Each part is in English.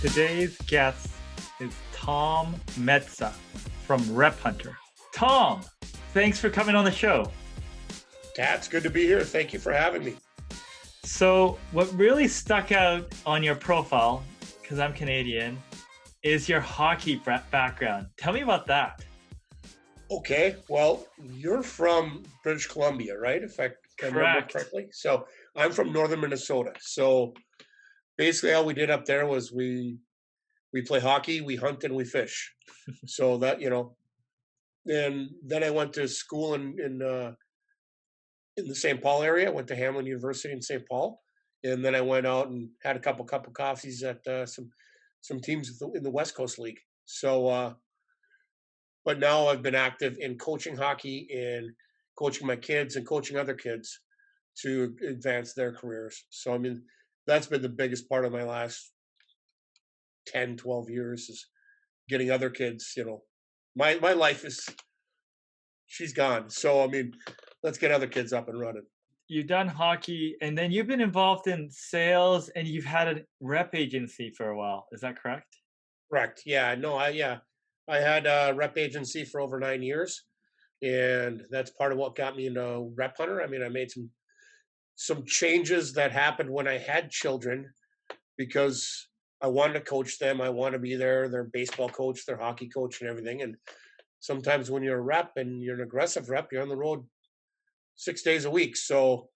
Today's guest is Tom Metsa from RepHunter. Tom, thanks for coming on the show. Tats, good to be here. Thank you for having me. So, what really stuck out on your profile, because I'm Canadian, is your hockey background. Tell me about that. Okay, well, you're from British Columbia, right? If I can remember Correct. correctly. So I'm from northern Minnesota. So basically, all we did up there was we play hockey, we hunt, and we fish. So that. And then I went to school in the St. Paul area. I went to Hamline University in St. Paul, and then I went out and had a couple cup of coffees at some teams in the West Coast League. So, but now I've been active in coaching hockey and coaching my kids and coaching other kids to advance their careers. So, I mean, that's been the biggest part of my last 10, 12 years is getting other kids, my life is, she's gone. So, I mean, let's get other kids up and running. You've done hockey, and then you've been involved in sales, and you've had a rep agency for a while. Is that correct? Correct. Yeah. No, I had a rep agency for over 9 years, and that's part of what got me into RepHunter. I mean, I made some changes that happened when I had children because I wanted to coach them. I want to be their baseball coach, their hockey coach, and everything. And sometimes when you're a rep and you're an aggressive rep, you're on the road 6 days a week. So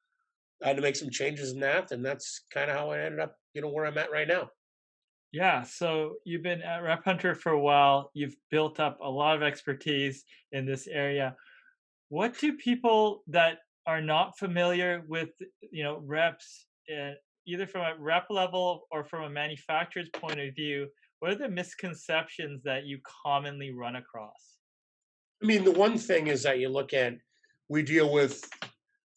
I had to make some changes in that, and that's kind of how I ended up, where I'm at right now. Yeah, so you've been at RepHunter for a while. You've built up a lot of expertise in this area. What do people that are not familiar with, reps, either from a rep level or from a manufacturer's point of view, what are the misconceptions that you commonly run across? I mean, the one thing is that we deal with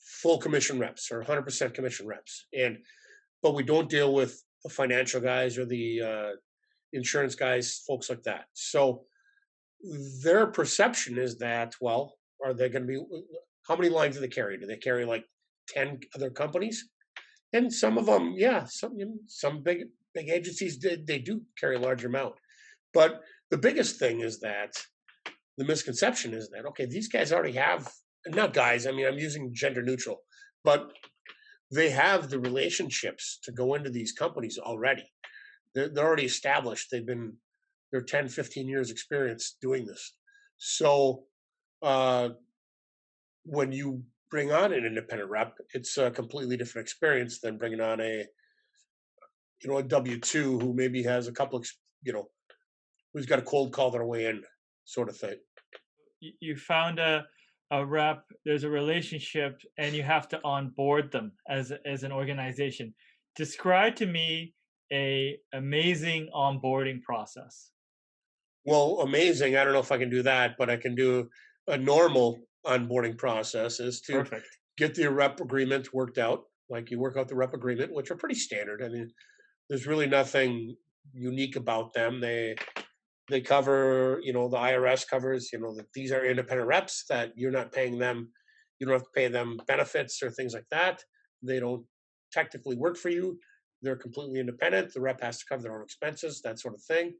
full commission reps or 100% commission reps, but we don't deal with the financial guys or the insurance guys, folks like that. So their perception is that, well, are they going to be? How many lines do they carry? Do they carry like 10 other companies? And some of them, yeah, some big agencies they do carry a large amount. But the biggest thing is that the misconception is that, okay, these guys already have, not guys, I mean, I'm using gender neutral, but they have the relationships to go into these companies already. They're already established. They're 10, 15 years experience doing this. So uh, when you bring on an independent rep, it's a completely different experience than bringing on a W-2 who maybe has a couple, who's got a cold call their way in sort of thing. You found a rep, there's a relationship, and you have to onboard them as an organization. Describe to me a amazing onboarding process. Well, amazing. I don't know if I can do that, but I can do a normal onboarding process is to Perfect. get the rep agreement worked out. Like you work out the rep agreement, which are pretty standard. I mean, there's really nothing unique about them. They cover, the IRS covers, that these are independent reps, that you're not paying them, you don't have to pay them benefits or things like that. They don't technically work for you. They're completely independent. The rep has to cover their own expenses, that sort of thing.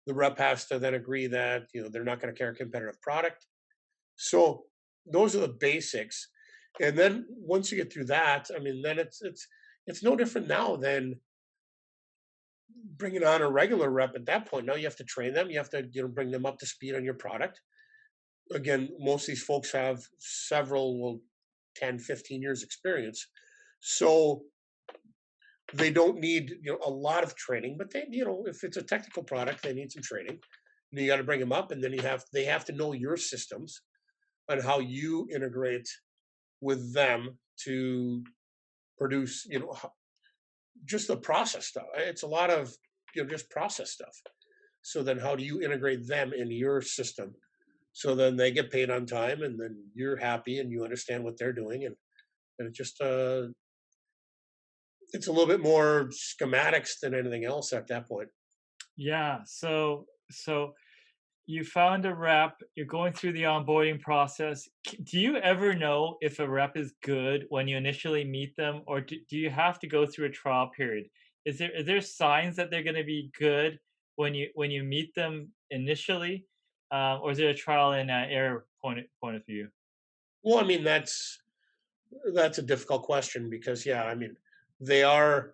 The rep has to then agree that, they're not going to carry a competitive product. So those are the basics. And then once you get through that, I mean, then it's no different now than bringing on a regular rep at that point. Now you have to train them. You have to bring them up to speed on your product. Again, most of these folks have several, well, 10, 15 years experience. So they don't need a lot of training, but if it's a technical product, they need some training. And you got to bring them up, and then they have to know your systems and how you integrate with them to produce just the process stuff. It's a lot of just process stuff. So then how do you integrate them into your system so then they get paid on time, and then you're happy and you understand what they're doing, and it just it's a little bit more schematics than anything else at that point. Yeah. So you found a rep, you're going through the onboarding process. Do you ever know if a rep is good when you initially meet them, or do you have to go through a trial period? is there signs that they're going to be good when you meet them initially, or is it a trial and error point of view? Well, I mean, that's a difficult question because, yeah, I mean, they are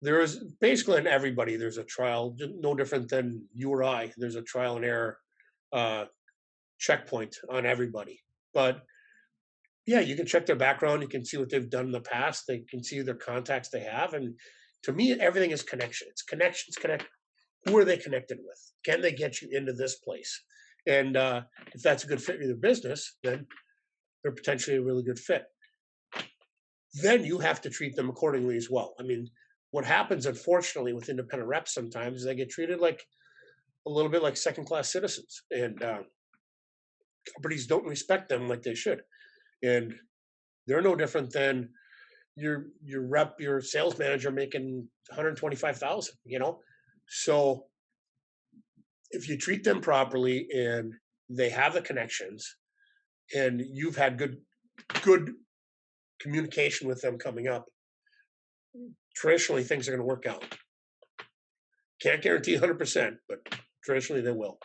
there is basically in everybody there's a trial, no different than you or I. There's a trial and error uh, checkpoint on everybody. But yeah, you can check their background. You can see what they've done in the past. They can see their contacts they have, and to me, everything is connection. It's connections. Connect. Who are they connected with? Can they get you into this place? And if that's a good fit with your business, then they're potentially a really good fit. Then you have to treat them accordingly as well. I mean, what happens, unfortunately, with independent reps sometimes is they get treated like a little bit like second class citizens, and companies don't respect them like they should. And they're no different than your sales manager making 125,000. So if you treat them properly and they have the connections and you've had good communication with them coming up, traditionally things are going to work out. Can't guarantee 100%, but traditionally they will.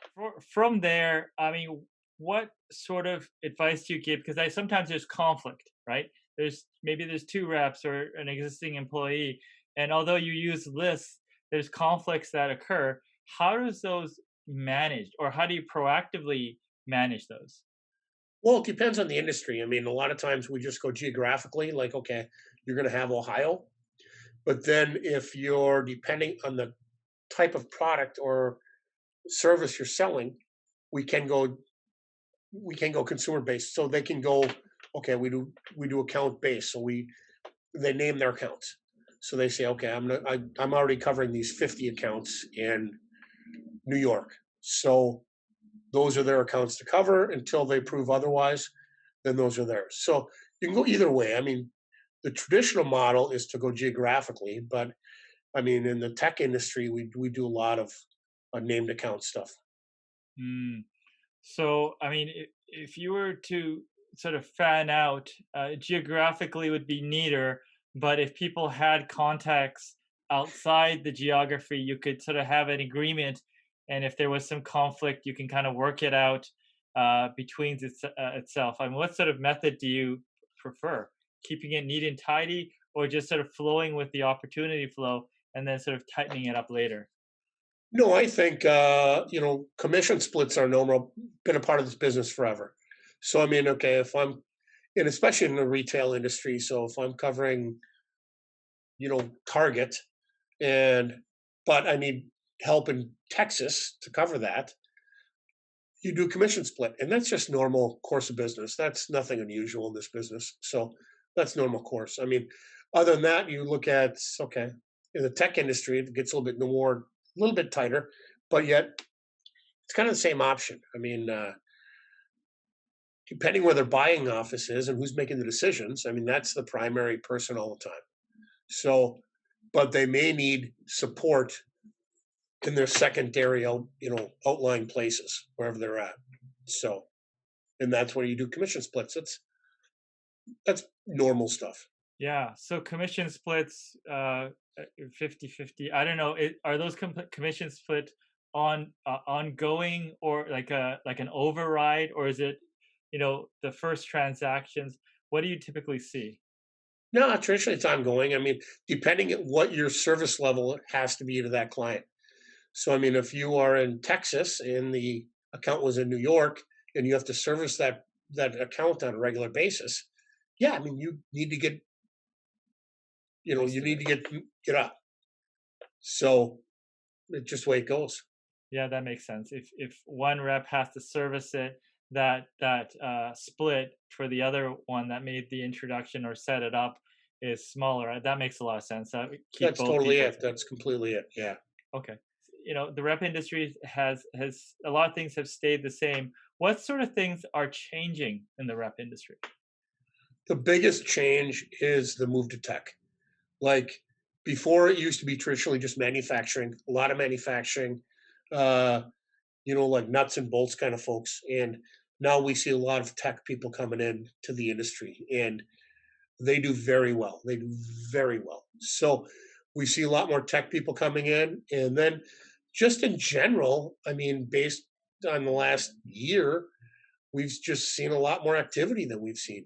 From there, I mean, what sort of advice do you give? Because I sometimes there's conflict, right? There's two reps or an existing employee, and although you use lists, there's conflicts that occur. How does those managed, or how do you proactively manage those? Well, it depends on the industry. I mean, a lot of times we just go geographically, like, okay, you're going to have Ohio. But then if you're depending on the type of product or service you're selling, we can go we can go consumer based. So they can go, okay, we do account based. So they name their accounts. So they say, okay, I'm already covering these 50 accounts in New York. So those are their accounts to cover until they prove otherwise, then those are theirs. So you can go either way. I mean, the traditional model is to go geographically, but I mean, in the tech industry, we do a lot of named account stuff. Mm. So, I mean, if you were to sort of fan out, geographically would be neater, but if people had contacts outside the geography, you could sort of have an agreement, and if there was some conflict, you can kind of work it out between itself. I mean, what sort of method do you prefer? Keeping it neat and tidy, or just sort of flowing with the opportunity flow and then sort of tightening it up later? No, I think commission splits are normal. Been a part of this business forever. So I mean, okay, if I'm and especially in the retail industry, so if I'm covering Target and but I need help in Texas to cover that, you do commission split, and that's just normal course of business. That's nothing unusual in this business. So that's normal course. I mean, other than that, you look at okay, in the tech industry, it gets a little bit tighter, but yet it's kind of the same option. I mean, depending where their buying office is and who's making the decisions, I mean, that's the primary person all the time. So, but they may need support in their secondary, outlying places wherever they're at. So, and that's where you do commission splits. That's normal stuff. Yeah, so commission splits, 50/50. I don't know, are those commission split ongoing, or like an override, or is it, the first transactions? What do you typically see? No, traditionally it's ongoing. I mean, depending on what your service level has to be to that client. So, I mean, if you are in Texas and the account was in New York and you have to service that account on a regular basis, yeah, I mean, you need to get Used you to need it. to get up. So it's just the way it goes. Yeah, that makes sense. If one rep has to service it, that split for the other one that made the introduction or set it up is smaller. That makes a lot of sense. That would keep That's both totally people. it. That's completely it. Yeah. Okay. The rep industry has a lot of things have stayed the same. What sort of things are changing in the rep industry? The biggest change is the move to tech. Like before, it used to be traditionally just manufacturing, a lot of manufacturing, uh, like nuts and bolts kind of folks. And now we see a lot of tech people coming in to the industry, and they do very well. They do very well. So We see a lot more tech people coming in, and then just in general, I mean, based on the last year, we've just seen a lot more activity than we've seen.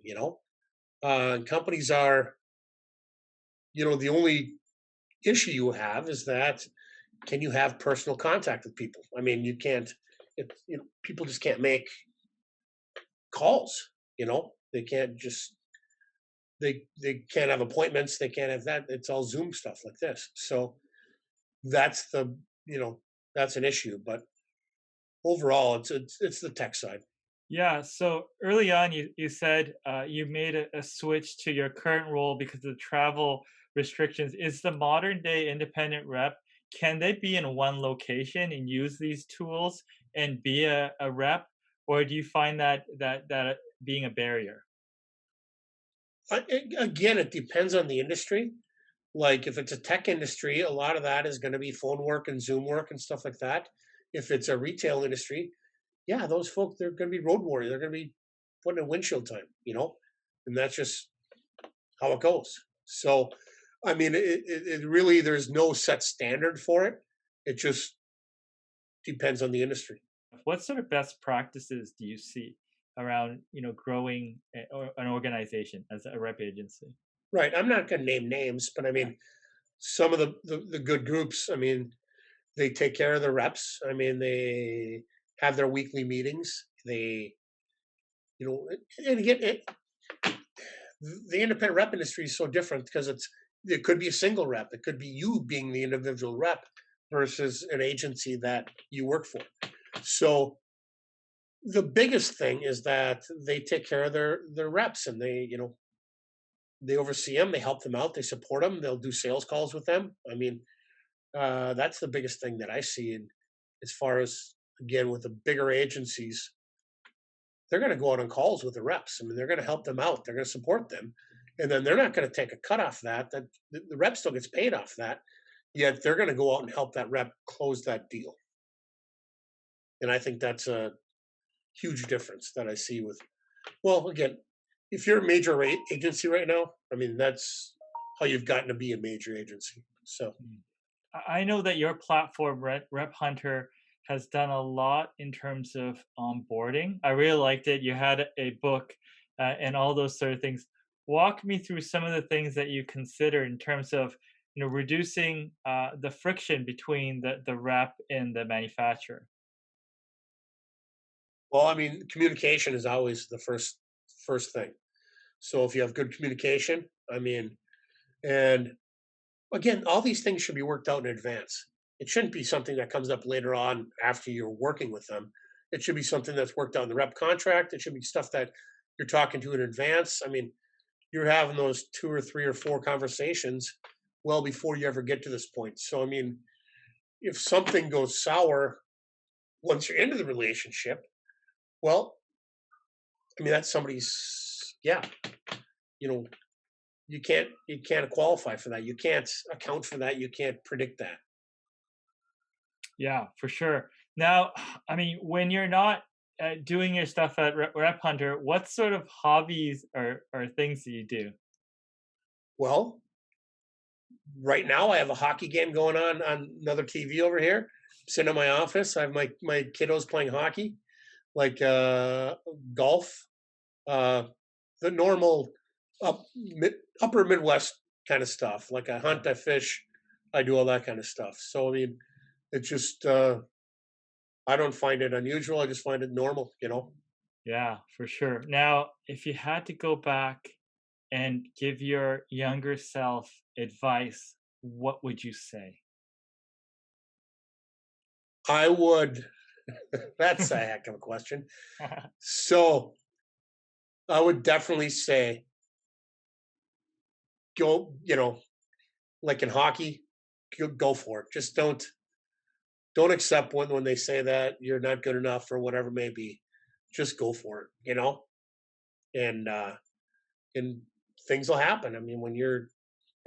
Companies are, the only issue you have is that can you have personal contact with people? I mean, you can't. People just can't make calls. They can't just they can't have appointments. They can't have that. It's all Zoom stuff like this. So that's the you know that's an issue. But overall, it's the tech side. Yeah, so early on, you said you made a switch to your current role because of travel restrictions. Is the modern day independent rep, can they be in one location and use these tools and be a rep, or do you find that being a barrier? Again, it depends on the industry. Like if it's a tech industry, a lot of that is going to be phone work and Zoom work and stuff like that. If it's a retail industry, yeah, those folks they're going to be road warrior. They're going to be putting in windshield time, and that's just how it goes. So, I mean, it really there's no set standard for it. It just depends on the industry. What sort of best practices do you see around, growing an organization as a rep agency? Right. I'm not going to name names, but I Yeah. mean, some of the good groups. I mean, they take care of their reps. I mean, they have their weekly meetings. You know, and again, the independent rep industry is so different because it could be a single rep. It could be you being the individual rep versus an agency that you work for. So the biggest thing is that they take care of their reps and they oversee them, they help them out, they support them, they'll do sales calls with them. I mean, that's the biggest thing that I see. And as far as again with the bigger agencies, they're going to go out on calls with the reps. I mean, they're going to help them out. They're going to support them, and then they're not going to take a cut off that. That the rep still gets paid off that. Yet they're going to go out and help that rep close that deal. And I think that's a huge difference that I see with. Well, again, if you're a major agency right now, I mean, that's how you've gotten to be a major agency. So, Mm. I know that your platform, RepHunter, has done a lot in terms of onboarding. I really liked it. You had a book and all those sort of things. Walk me through some of the things that you consider in terms of reducing the friction between the rep and the manufacturer. well, I mean, communication is always the first thing. So if you have good communication, I mean, and again, all these things should be worked out in advance. It shouldn't be something that comes up later on after you're working with them. It should be something that's worked out in the rep contract. It should be stuff that you're talking to in advance. I mean, you're having those two or three or four conversations well before you ever get to this point. So, I mean, if something goes sour once you're into the relationship, well, I mean, that's somebody's, yeah, you know, you can't qualify for that. You can't account for that. You can't predict that. Yeah, for sure. Now, I mean, when you're not doing your stuff at RepHunter, what sort of hobbies or things do you do? Well, right now I have a hockey game going on another TV over here. I'm sitting in my office. I have my kiddos playing hockey, like golf, uh, the normal upper Midwest kind of stuff. Like I hunt, I fish, I do all that kind of stuff. So I mean, it's just I don't find it unusual. I just find it normal. Yeah, for sure. Now, if you had to go back and give your younger self advice, what would you say? I would. That's a heck of a question. So I would definitely say go. Like in hockey, go for it. Just don't accept when they say that you're not good enough or whatever it may be. Just go for it. And and things will happen. I mean, when you're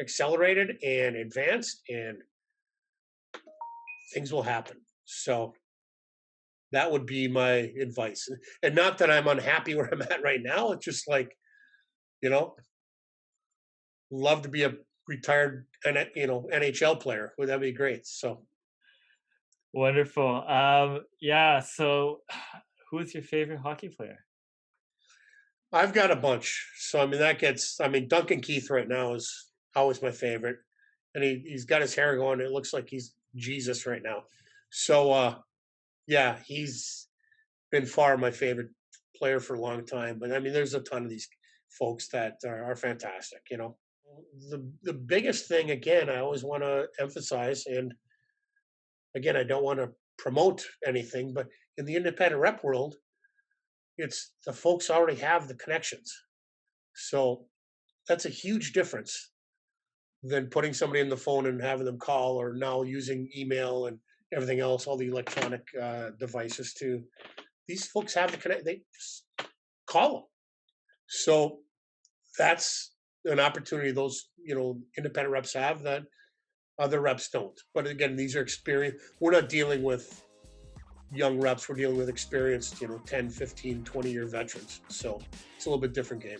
accelerated and advanced, and things will happen. So that would be my advice. And not that I'm unhappy where I'm at right now. It's just like, you know, love to be a retired NHL player. Would that be great? So Wonderful. Yeah. So, who's your favorite hockey player? I've got a bunch. So I mean that gets. I mean Duncan Keith right now is always my favorite, and he's got his hair going. It looks like he's Jesus right now. So yeah, he's been far my favorite player for a long time. But I mean, there's a ton of these folks that are fantastic. The biggest thing again, I always want to emphasize, and again, I don't want to promote anything, but in the independent rep world, it's the folks already have the connections. So that's a huge difference than putting somebody in the phone and having them call, or now using email and everything else, all the electronic devices too. These folks have the connect. They just call them. So that's an opportunity those independent reps have that other reps don't. But again, these are experienced. We're not dealing with young reps. We're dealing with experienced 10, 15, 20-year veterans. So it's a little bit different game.